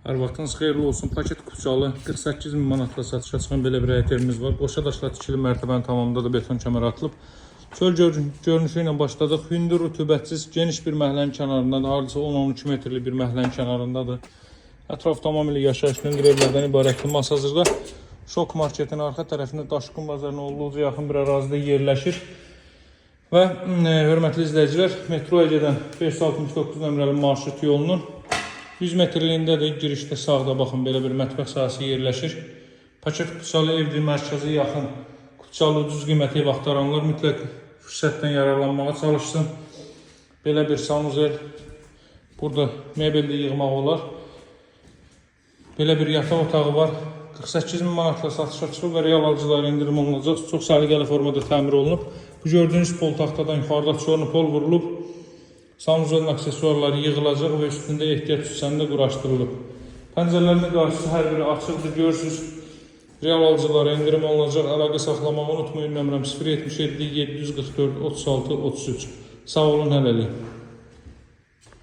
Hər vaxtınız xeyirli olsun. Paket Kupçalı 48 min manatla satışa çıxan belə bir həyətlərimiz var. Qoşa daşla tikili mərtəbənin tamamında da beton kəmər atılıb. Çöl görünüşü ilə başladıq. Hündür, rütubətsiz, geniş bir məhəllənin kənarındadır. Hardasa 10-13 metrlik bir məhəllənin kənarındadır. Ətraf tamamilə yaşayış hündür ibarətdir. Masazırda Şok marketin arxa tərəfində Daşqın bazarına olduqca yaxın bir ərazidə yerləşir. Və hörmətli izləyicilər, metroya gedən 569 nömrəli marşrut yolunun 100 metrliyindədir. Girişdə sağda baxın belə bir mətbəx sahəsi yerləşir. Paket Kupçalı evdir, mərkəzi yaxın. Kupçalı ucuz qiymətli ev axtaranlar mütləq fürsətdən yararlanmağa çalışsın. Belə bir sanuzel. Burada mebeldə yığmaq olar. Belə bir yataq otağı var. 48 min manatla satışa çıxıb və real alıcılara indirim olunacaq. Çox səliqəli formada təmir olunub. Bu gördüyünüz pol taxtadan yuxarıda çorlu pol vurulub. Sanuzelin aksesuarları yığılacaq və üstündə ehtiyac üstündə quraşdırılıb. Pəncərələrin qarşısı hər biri açıqdır, görürsünüz. Real alıcılara indirim olunacaq. Əlaqə saxlamağı unutmayın. Nömrəm 077 744 36 33. Sağ olun, hələlik.